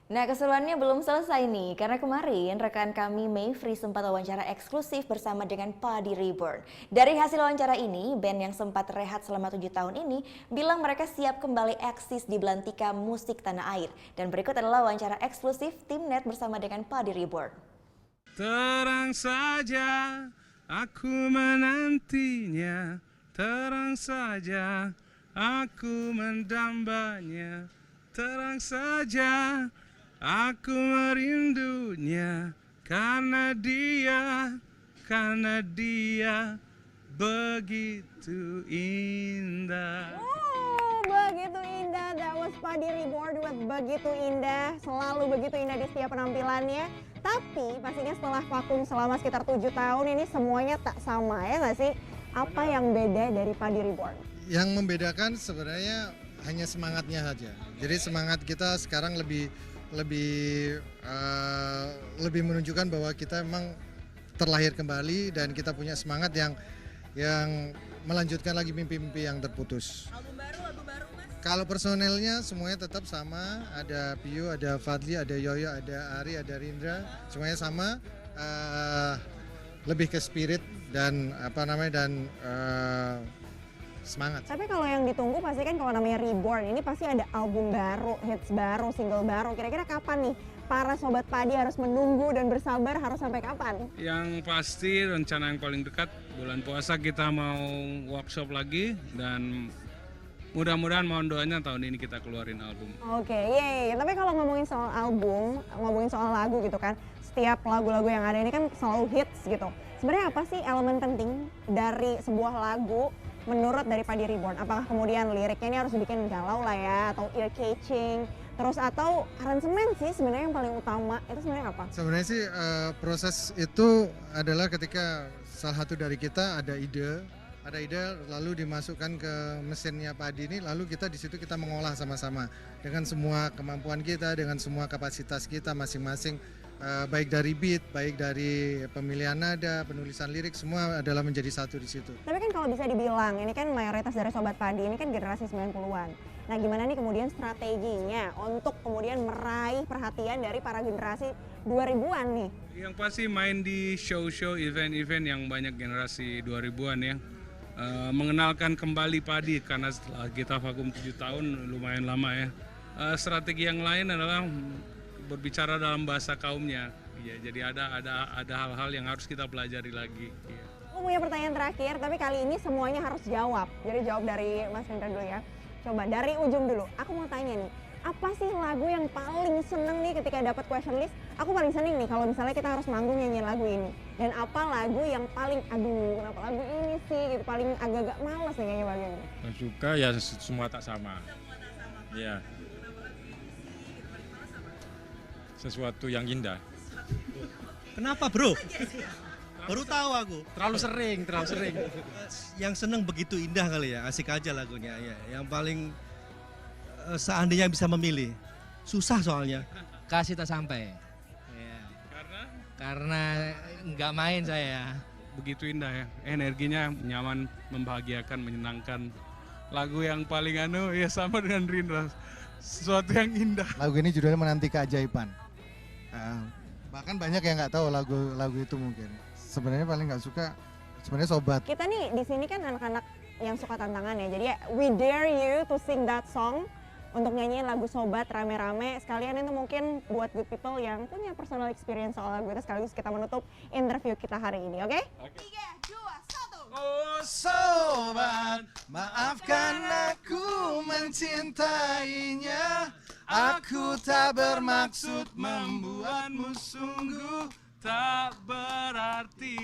Nah, keseruannya belum selesai nih, karena kemarin rekan kami Mayfrey sempat wawancara eksklusif bersama dengan Padi Reborn. Dari hasil wawancara ini, band yang sempat rehat selama 7 tahun ini bilang mereka siap kembali eksis di belantika musik tanah air. Dan berikut adalah wawancara eksklusif Timnet bersama dengan Padi Reborn. Terang saja aku menantinya, terang saja aku mendambanya, terang saja aku merindunya, karena dia begitu indah. Begitu indah, that was Padi Reborn with Begitu Indah. Selalu begitu indah di setiap penampilannya. Tapi pastinya setelah vakum selama sekitar 7 tahun ini semuanya tak sama ya nggak sih? Apa yang beda dari Padi Reborn? Yang membedakan sebenarnya hanya semangatnya saja. Jadi semangat kita sekarang lebih menunjukkan bahwa kita memang terlahir kembali dan kita punya semangat yang melanjutkan lagi mimpi-mimpi yang terputus. Album baru mas? Kalau personelnya semuanya tetap sama, ada Pio, ada Fadli, ada Yoyo, ada Ari, ada Rindra, semuanya sama. Lebih ke spirit dan semangat. Tapi kalau yang ditunggu pasti kan kalau namanya Reborn ini pasti ada album baru, hits baru, single baru. Kira-kira kapan nih para sobat Padi harus menunggu dan bersabar harus sampai kapan? Yang pasti rencana yang paling dekat bulan puasa kita mau workshop lagi dan mudah-mudahan mohon doanya tahun ini kita keluarin album. Oke, yeay. Tapi kalau ngomongin soal album, ngomongin soal lagu gitu kan, setiap lagu-lagu yang ada ini kan selalu hits gitu. Sebenarnya apa sih elemen penting dari sebuah lagu menurut dari Padi Reborn? Apakah kemudian liriknya ini harus dibikin galau lah ya, atau ear catching, terus atau aransemen sih sebenarnya yang paling utama, itu sebenarnya apa? Sebenarnya sih proses itu adalah ketika salah satu dari kita ada ide lalu dimasukkan ke mesinnya Padi ini, lalu kita di situ kita mengolah sama-sama dengan semua kemampuan kita, dengan semua kapasitas kita masing-masing, baik dari beat, baik dari pemilihan nada, penulisan lirik, semua adalah menjadi satu di situ. Tapi kan kalau bisa dibilang, ini kan mayoritas dari Sobat Padi ini kan generasi 90-an. Nah gimana nih kemudian strateginya untuk kemudian meraih perhatian dari para generasi 2000-an nih? Yang pasti main di show-show, event-event yang banyak generasi 2000-an ya. Mengenalkan kembali Padi karena setelah kita vakum 7 tahun lumayan lama ya. Strategi yang lain adalah berbicara dalam bahasa kaumnya. Ya, jadi ada hal-hal yang harus kita pelajari lagi. Ya. Aku punya pertanyaan terakhir, tapi kali ini semuanya harus jawab. Jadi jawab dari Mas Hendra dulu ya. Coba dari ujung dulu. Aku mau tanya nih, apa sih lagu yang paling seneng nih ketika dapat question list? Aku paling seneng nih kalau misalnya kita harus manggung nyanyiin lagu ini. Dan apa lagu yang paling, aduh kenapa lagu ini sih gitu, paling agak-agak males nih nyanyi lagu ini. Yang suka ya semua tak sama. Iya. Sesuatu yang indah. Kenapa bro? Baru tahu aku. Terlalu sering. Yang seneng begitu indah kali ya, asik aja lagunya. Ya. Yang paling seandainya bisa memilih, susah soalnya. Kasih tak sampai. Ya. Karena nggak main saya. Begitu indah ya, energinya nyaman, membahagiakan, menyenangkan. Lagu yang paling ya sama dengan Rindra, sesuatu yang indah. Lagu ini judulnya Menanti Keajaiban. Bahkan banyak yang nggak tahu lagu itu mungkin. Sebenarnya paling nggak suka sebenarnya sobat. Kita nih di sini kan anak-anak yang suka tantangan ya. Jadi ya, we dare you to sing that song untuk nyanyiin lagu Sobat rame-rame. Sekalian itu mungkin buat good people yang punya personal experience soal lagu itu, sekaligus kita menutup interview kita hari ini, oke? 3, 2, 1. Oh sobat, maafkan aku mencintainya. Aku tak bermaksud Membuatmu sungguh tak berarti.